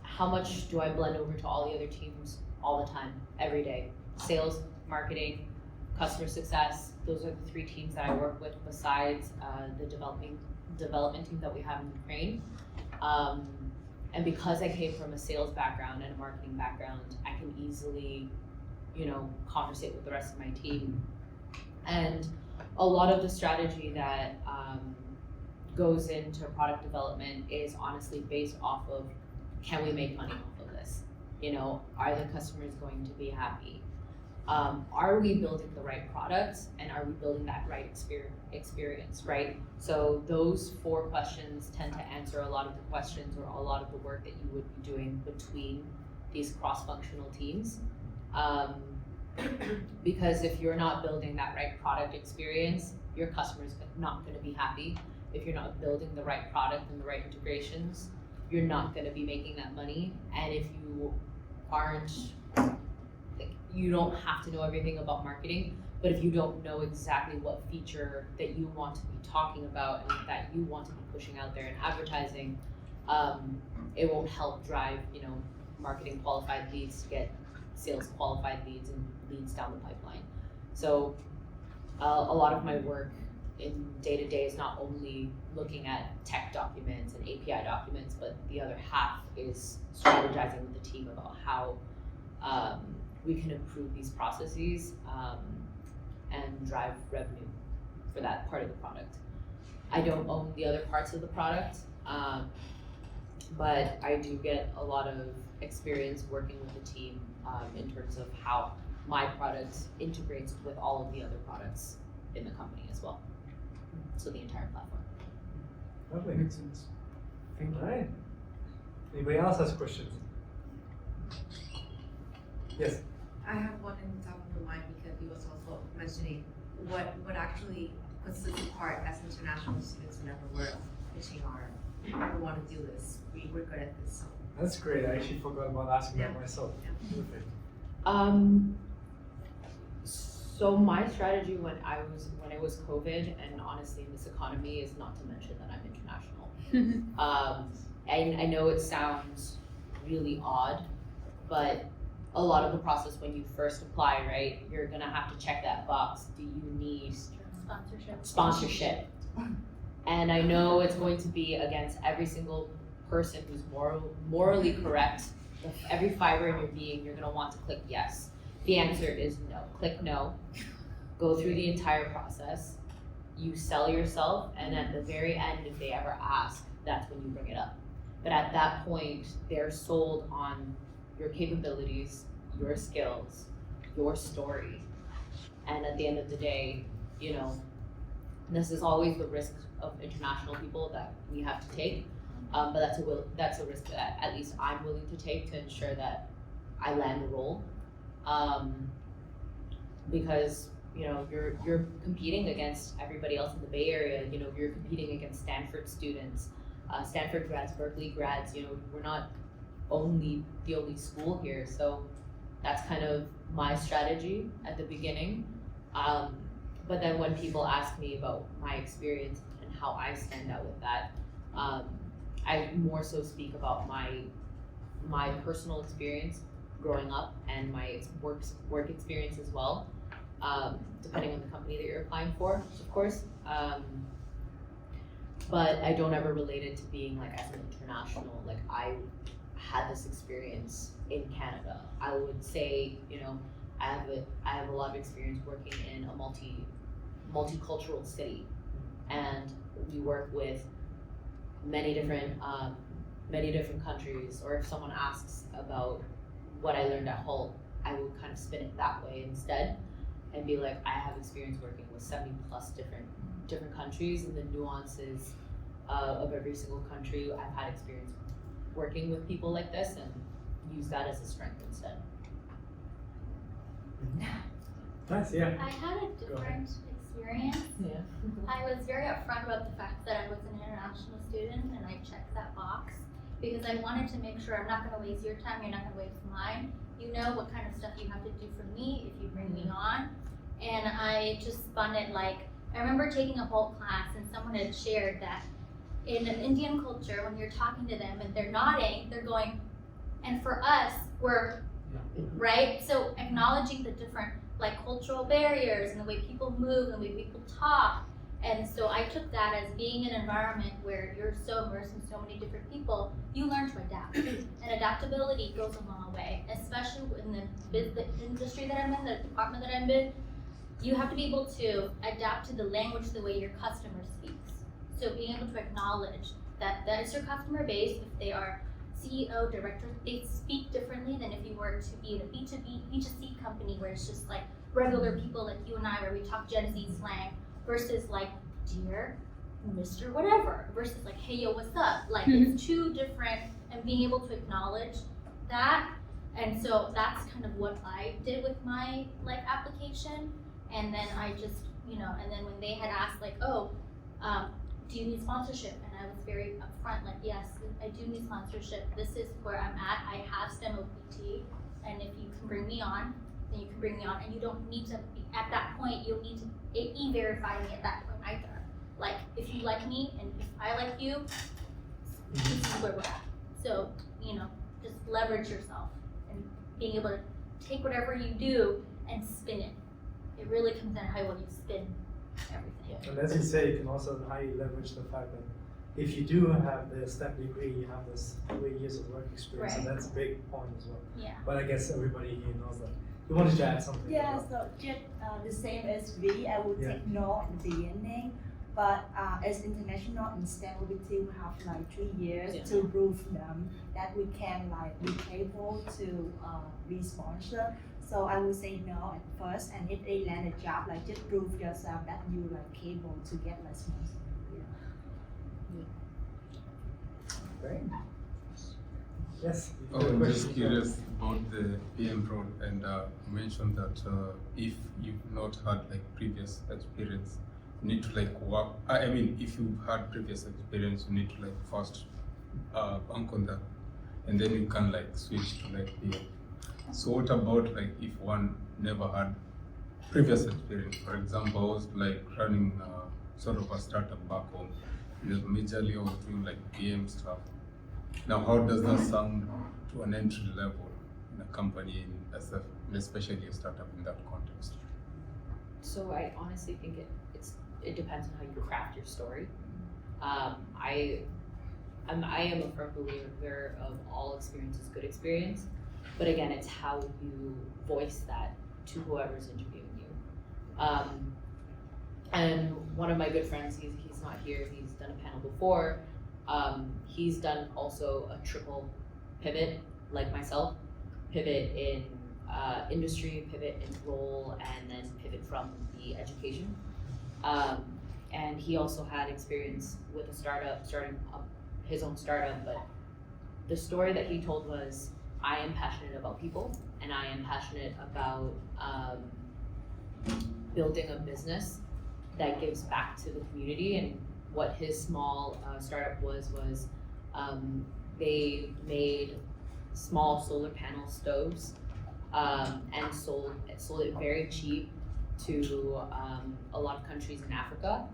how much do I blend over to all the other teams all the time, every day? Sales, marketing, customer success, those are the three teams that I work with besides the development team that we have in Ukraine. And because I came from a sales background and a marketing background, I can easily, conversate with the rest of my team. And a lot of the strategy that goes into product development is honestly based off of, can we make money off of this? Are the customers going to be happy? Are we building the right products, and are we building that right experience, right? So those 4 questions tend to answer a lot of the questions or a lot of the work that you would be doing between these cross-functional teams. Because if you're not building that right product experience, your customer's not going to be happy. If you're not building the right product and the right integrations, you're not going to be making that money. And if you aren't, you don't have to know everything about marketing, but if you don't know exactly what feature that you want to be talking about and that you want to be pushing out there and advertising, it won't help drive, marketing qualified leads to get sales qualified leads and leads down the pipeline. So a lot of my work in day-to-day is not only looking at tech documents and API documents, but the other half is strategizing with the team about how we can improve these processes and drive revenue for that part of the product. I don't own the other parts of the product, but I do get a lot of experience working with the team in terms of how my product integrates with all of the other products in the company as well. So the entire platform. Lovely. Makes sense. Thank you. All right. Anybody else has questions? Yes. I have one in the top of my mind because he was also mentioning what actually puts us apart as international students whenever we're pitching we want to do this. We're good at this. So. That's great. I actually forgot about asking that Yeah. myself. Yeah. Perfect. So my strategy when it was COVID and honestly in this economy is not to mention that I'm international. I know it sounds really odd, but a lot of the process when you first apply, right, you're gonna have to check that box. Do you need sponsorship? And I know it's going to be against every single person who's morally correct. Every fiber in your being, you're gonna want to click yes. The answer is no. Click no. Go through the entire process. You sell yourself, and at the very end, if they ever ask, that's when you bring it up. But at that point, they're sold on your capabilities, your skills, your story. And at the end of the day, you know, this is always the risk of international people that we have to take. But that's a risk that at least I'm willing to take to ensure that I land the role. Because you know you're competing against everybody else in the Bay Area. You know, you're competing against Stanford students, Stanford grads, Berkeley grads. You know, we're not the only school here. So that's kind of my strategy at the beginning. But then when people ask me about my experience and how I stand out with that, I more so speak about my personal experience growing up and my work experience as well, depending on the company that you're applying for, of course. But I don't ever relate it to being like as an international, like I had this experience in Canada. I would say, you know, I have a lot of experience working in a multicultural city, and we work with many different countries. Or if someone asks about what I learned at HULT, I would kind of spin it that way instead, and be like, I have experience working with 70 plus different countries, and the nuances of every single country. I've had experience working with people like this, and use that as a strength instead. Nice, yeah. I had a different experience. Yeah. I was very upfront about the fact that I was an international student, and I checked that box because I wanted to make sure I'm not going to waste your time, you're not going to waste mine. You know what kind of stuff you have to do for me if you bring me on. And I just spun it like, I remember taking a whole class and someone had shared that in an Indian culture, when you're talking to them and they're nodding, they're going, and for us, we're, right? So acknowledging the different like cultural barriers and the way people move and the way people talk. And so I took that as being an environment where you're so immersed in so many different people, you learn to adapt. And adaptability goes a long way, especially in the industry that I'm in, the department that I'm in. You have to be able to adapt to the language the way your customer speaks. So being able to acknowledge that that is your customer base. If they are CEO, director, they speak differently than if you were to be in a B2C company where it's just like regular people like you and I, where we talk Gen Z slang, versus like, dear Mr. Whatever, versus like, hey yo, what's up? Like it's two different, and being able to acknowledge that. And so that's kind of what I did with my like application. And then I just, you know, and then when they had asked like, oh, do you need sponsorship? And I was very upfront, like, yes, I do need sponsorship. This is where I'm at. I have STEM OPT, and if you can bring me on, then you can bring me on. And you don't need to be, at that point, you'll need to e-verify me at that point either. Like, if you like me and if I like you, this is where we're at. So, you know, just leverage yourself and being able to take whatever you do and spin it. It really comes down to how well you spin everything. And as you say, you can also highly leverage the fact that if you do have the STEM degree, you have this 3 years of work experience, Right. and that's a big point as well. Yeah. But I guess everybody here knows that. You wanted to add something? Yeah, as well? so just the same as V, I would Yeah. take no at the beginning, but as international in STEM, we still have like 3 years Yeah. to prove them that we can like be able to be sponsored. So I would say no at first, and if they land a job, like just prove yourself that you like capable to get like small. Great. Yes. Oh, I'm just curious about the PM role, and you mentioned that if you've not had like previous experience, you need to like work. I mean, if you've had previous experience, you need to like first bank on that, and then you can like switch to like PM. So what about like if one never had previous experience? For example, I was like running sort of a startup back home. Majorly I was doing like PM stuff. Now, how does that sound to an entry level in a company, especially a startup in that context? So I honestly think it depends on how you craft your story. I am a firm believer of all experience is good experience, but again, it's how you voice that to whoever's interviewing you. And one of my good friends, he's not here, he's done a panel before. He's done also a triple pivot, like myself, pivot in industry, pivot in role, and then pivot from the education. And he also had experience with a startup, starting up his own startup, but the story that he told was, I am passionate about people, and I am passionate about building a business that gives back to the community. And what his small startup was they made small solar panel stoves and sold it very cheap to a lot of countries in Africa,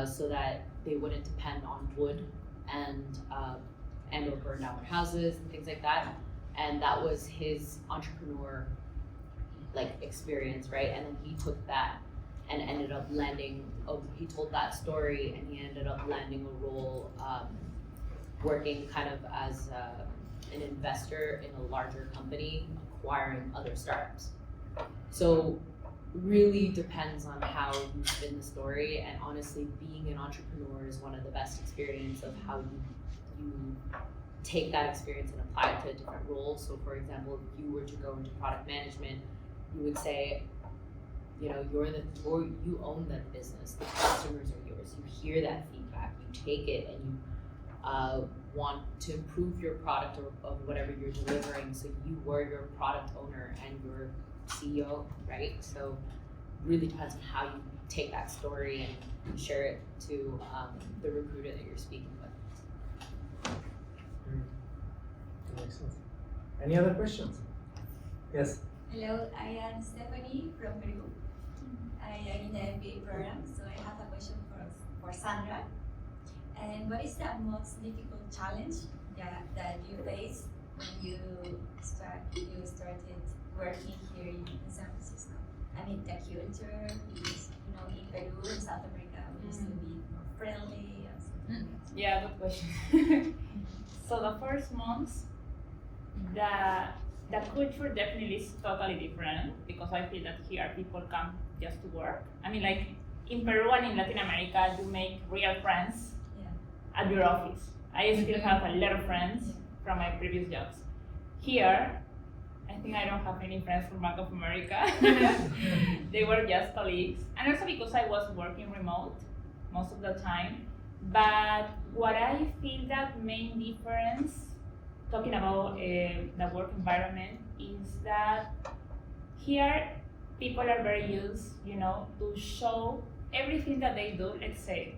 so that they wouldn't depend on wood and or burn down their houses and things like that. And that was his entrepreneur like experience, right? And then he took that and ended up landing, he told that story and he ended up landing a role working kind of as an investor in a larger company, acquiring other startups. So really depends on how you spin the story, and honestly, being an entrepreneur is one of the best experience of how you take that experience and apply it to a different role. So for example, if you were to go into product management, you would say, you know, you own that business. The customers are yours. You hear that feedback, you take it, and you want to improve your product or whatever you're delivering. So you were your product owner and your CEO, right? So really depends on how you take that story and share it to the recruiter that you're speaking with. That makes sense. Any other questions? Yes. Hello, I am Stephanie from Peru. I am in the MBA program, so I have a question for Sandra. And what is the most difficult challenge that you faced when you started working here in San Francisco? I mean, the culture is, in Peru and South America, we used to be more friendly and something like that. Yeah, good question. So the first months, the culture definitely is totally different, because I feel that here people come just to work. I mean, like in Peru and in Latin America, you make real friends at your office. I still have a lot of friends from my previous jobs. Here, I think I don't have any friends from Bank of America. They were just colleagues. And also because I was working remote most of the time. But what I feel that main difference, talking about the work environment, is that here people are very used, to show everything that they do. Let's say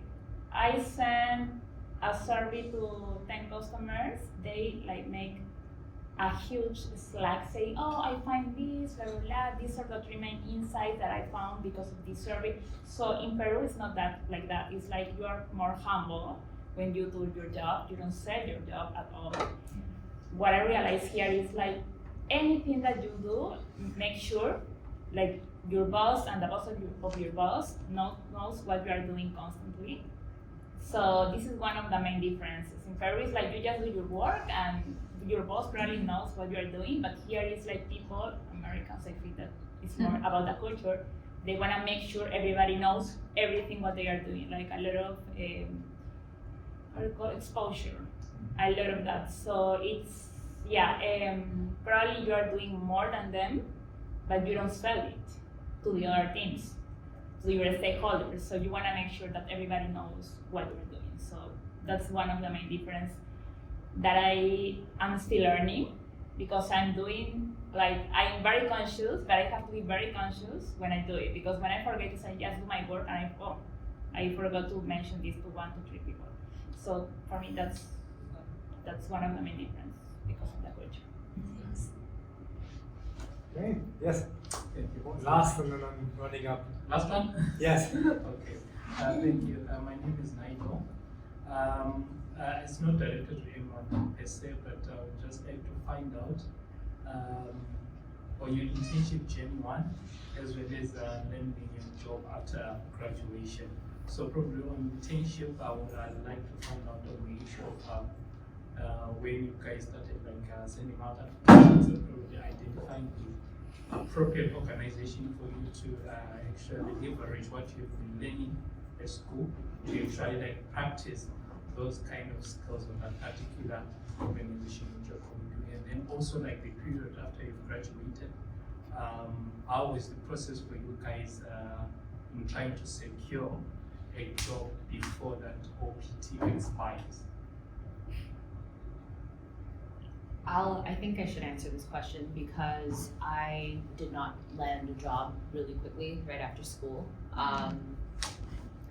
I send a survey to 10 customers, they like make a huge Slack saying, oh, I find this, blah, blah, blah. These are the 3 main insights that I found because of this survey. So in Peru, it's not that like that. It's like you are more humble when you do your job. You don't sell your job at all. What I realize here is like anything that you do, make sure like your boss and the boss of your boss knows what you are doing constantly. So this is one of the main differences. In Peru, it's like you just do your work and your boss probably knows what you are doing, but here it's like people, Americans, I think that it's more about the culture. They want to make sure everybody knows everything what they are doing, like a lot of exposure, a lot of that. So it's, probably you are doing more than them, but you don't sell it to the other teams, to your stakeholders. So you want to make sure that everybody knows what you're doing. So that's one of the main difference that I am still learning, because I'm doing, I'm very conscious, but I have to be very conscious when I do it, because when I forget to say just do my work and I forgot to mention this to 1 to 3 people. So for me, that's one of the main difference because of the culture. Great. Yes. Thank you. Last, and then I'm running up. Last one? Yes. Okay. Thank you. My name is Nigel. It's not directed to anyone per se, but I would just like to find out on your internship journey 1, as well as landing a job after graduation. So probably on internship, I'd like to find out on the issue of when you guys started sending out applications and probably identifying the appropriate organization for you to actually leverage what you've been learning at school to actually practice those kind of skills of that particular organization which you're going to do. And then also the period after you've graduated, how is the process for you guys in trying to secure a job before that OPT expires? I think I should answer this question because I did not land a job really quickly right after school.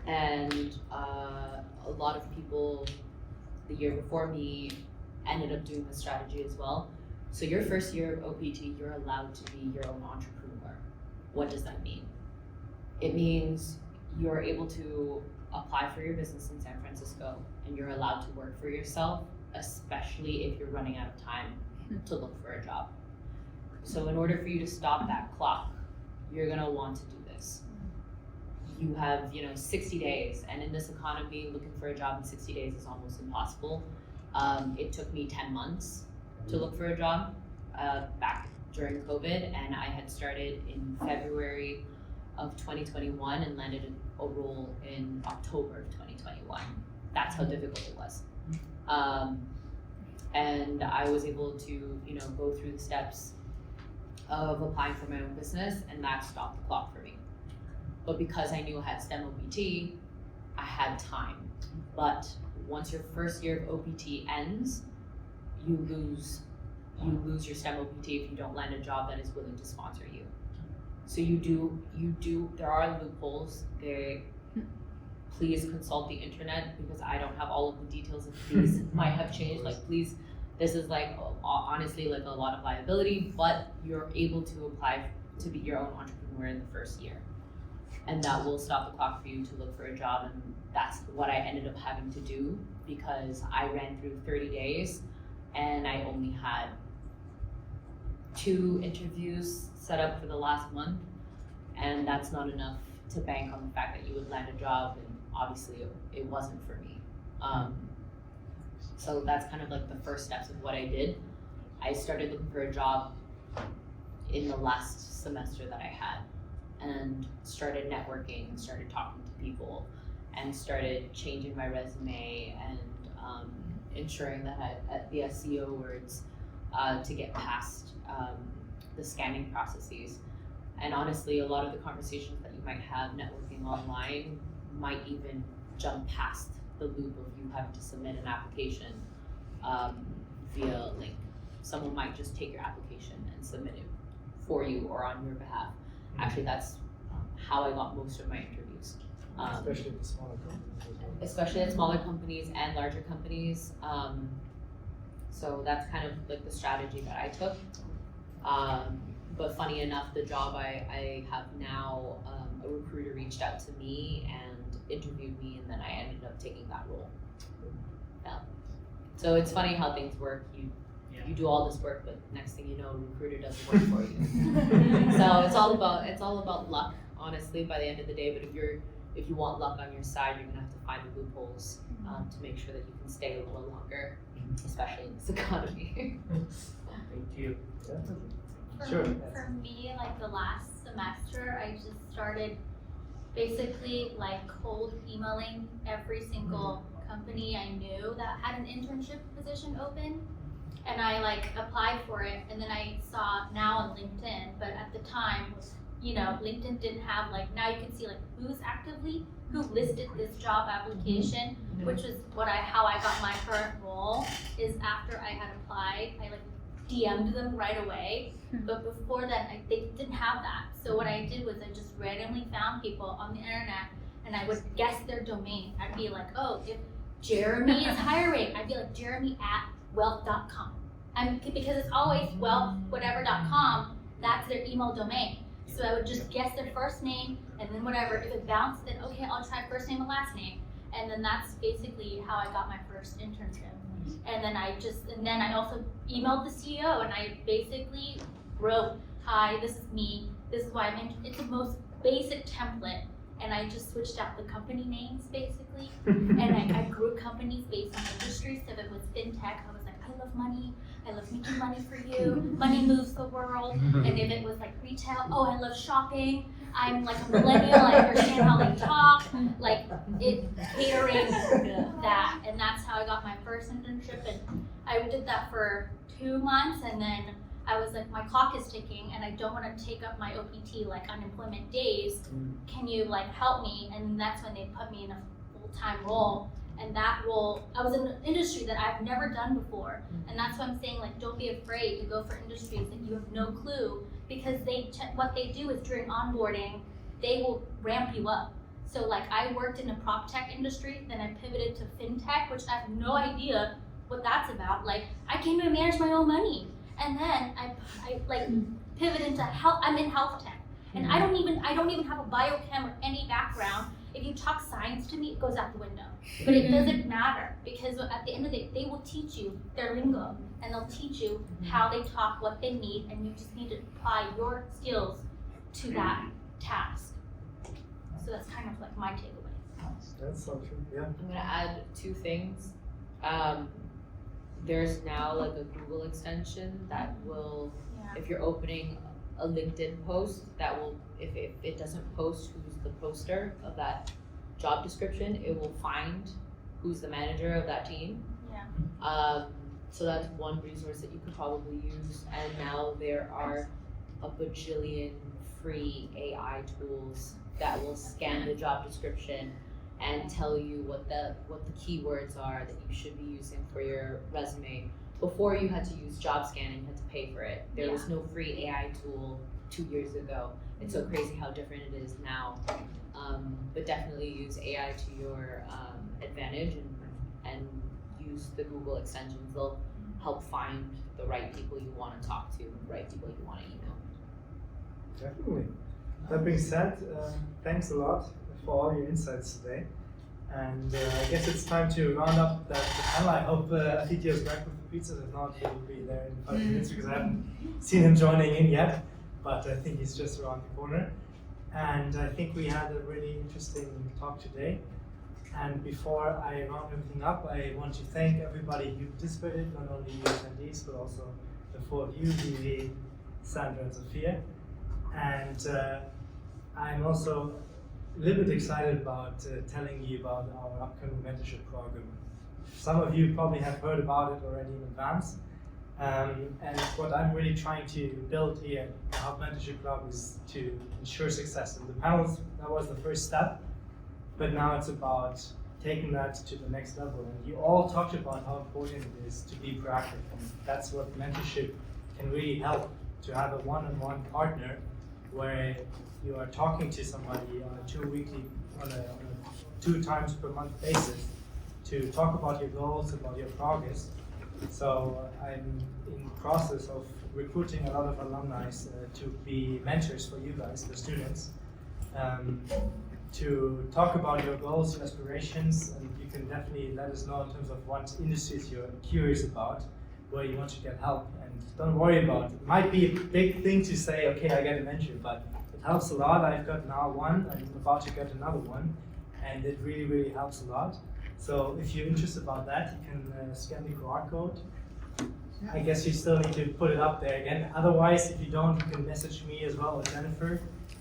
And a lot of people the year before me ended up doing this strategy as well. So your first year of OPT, you're allowed to be your own entrepreneur. What does that mean? It means you're able to apply for your business in San Francisco and you're allowed to work for yourself, especially if you're running out of time to look for a job. So in order for you to stop that clock, you're gonna want to do this. You have 60 days, and in this economy, looking for a job in 60 days is almost impossible. It took me 10 months to look for a job back during COVID, and I had started in February of 2021 and landed a role in October of 2021. That's how difficult it was. And I was able to, go through the steps of applying for my own business, and that stopped the clock for me. But because I knew I had STEM OPT, I had time. But once your first year of OPT ends, you lose your STEM OPT if you don't land a job that is willing to sponsor you. So there are loopholes. Please consult the internet because I don't have all of the details of these might have changed. Please, this is honestly a lot of liability, but you're able to apply to be your own entrepreneur in the first year. And that will stop the clock for you to look for a job, and that's what I ended up having to do because I ran through 30 days and I only had 2 interviews set up for the last month, and that's not enough to bank on the fact that you would land a job, and obviously it wasn't for me. So that's kind of the first steps of what I did. I started looking for a job in the last semester that I had, and started networking and started talking to people and started changing my resume and ensuring that I had the SEO words to get past the scanning processes. And honestly, a lot of the conversations that you might have networking online might even jump past the loop of you having to submit an application via link. Someone might just take your application and submit it for you or on your behalf. Actually, that's how I got most of my interviews. Especially the smaller companies as well. Especially at smaller companies and larger companies. So that's kind of the strategy that I took. But funny enough, the job I have now, a recruiter reached out to me and interviewed me, and then I ended up taking that role. Yeah. So it's funny how things work. You do all this work, but next thing you know, a recruiter doesn't work for you. So it's all about luck, honestly, by the end of the day. But if you want luck on your side, you're gonna have to find the loopholes to make sure that you can stay a little longer, especially in this economy. Thank you. Sure. For me, the last semester, I just started basically cold emailing every single company I knew that had an internship position open. and I like applied for it, and then I saw now on LinkedIn, but at the time, you know, LinkedIn didn't have like, now you can see like who listed this job application, which was how I got my current role, is after I had applied, I like DM'd them right away, but before that, they didn't have that. So what I did was I just randomly found people on the internet, and I would guess their domain. I'd be like, oh, if Jeremy is hiring, I'd be like, Jeremy@wellth.com. Because it's always wellth.whatever.com, that's their email domain. So I would just guess their first name, and then whatever. If it bounced, then okay, I'll try first name and last name. And then that's basically how I got my first internship. And then I also emailed the CEO, and I basically wrote, hi, this is me, this is why I'm in. It's the most basic template, and I just switched out the company names basically. And I grew companies based on industry. So if it was fintech, I was like, I love money, I love making money for you, money moves the world. And if it was like retail, oh, I love shopping, I'm like a millennial, I understand how they talk, like catering that. And that's how I got my first internship. And I did that for 2 months, and then I was like, my clock is ticking and I don't want to take up my OPT, like unemployment days. Can you like help me? And that's when they put me in a full-time role. And that role, I was in an industry that I've never done before. And that's why I'm saying, like, don't be afraid to go for industries that you have no clue, because what they do is during onboarding, they will ramp you up. So like I worked in a prop tech industry, then I pivoted to fintech, which I have no idea what that's about. Like I can't even manage my own money. And then I like pivot into health. I'm in health tech, and I don't even have a biochem or any background. If you talk science to me, it goes out the window. But it doesn't matter, because at the end of the day, they will teach you their lingo, and they'll teach you how they talk, what they need, and you just need to apply your skills to that task. So that's kind of like my takeaway. That's so true. Yeah. I'm gonna add 2 things. There's now like a Google extension that will, if you're opening a LinkedIn post, that will, if it doesn't post who's the poster of that job description, it will find who's the manager of that team. Yeah. So that's one resource that you could probably use. And now there are a bajillion free AI tools that will scan the job description and tell you what the keywords are that you should be using for your resume. Before, you had to use job scanning, you had to pay for it. There was no free AI tool 2 years ago. It's so crazy how different it is now. But definitely use AI to your advantage, and use the Google extensions. They'll help find the right people you want to talk to, the right people you want to email. Definitely. That being said, thanks a lot for all your insights today. And I guess it's time to round up the panel. I hope Adhitya is back with the pizzas. If not, he will be there in 5 minutes, because I haven't seen him joining in yet. But I think he's just around the corner. And I think we had a really interesting talk today. And before I round everything up, I want to thank everybody who participated, not only you attendees, but also the 4 of you, Levi, Sandra, and Sofia. And I'm also a little bit excited about telling you about our upcoming mentorship program. Some of you probably have heard about it already in advance. And what I'm really trying to build here at the HULT Mentorship Club is to ensure success. And the panels, that was the first step, but now it's about taking that to the next level. And you all talked about how important it is to be proactive. And that's what mentorship can really help, to have a one-on-one partner where you are talking to somebody on a 2 times per month basis to talk about your goals, about your progress. So I'm in the process of recruiting a lot of alumni to be mentors for you guys, the students, to talk about your goals, your aspirations, and you can definitely let us know in terms of what industries you're curious about, where you want to get help. And don't worry about it. It might be a big thing to say, okay, I get a mentor, but it helps a lot. I've got now one, I'm about to get another one, and it really, really helps a lot. So if you're interested about that, you can scan the QR code. I guess you still need to put it up there again. Otherwise, if you don't, you can message me as well, or Jennifer,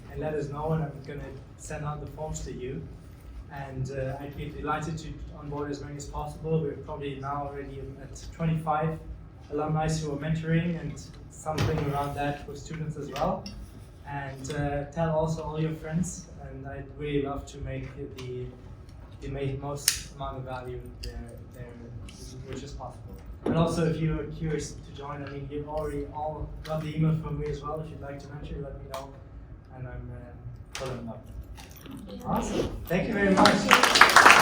and let us know, and I'm going to send out the forms to you. And I'd be delighted to onboard as many as possible. We're probably now already at 25 alumni who are mentoring and something around that for students as well. And tell also all your friends, and I'd really love to make the most amount of value there which is possible. And also, if you're curious to join, I mean, you've already all got the email from me as well. If you'd like to mentor, let me know, and I'm pulling up. Awesome. Thank you very much.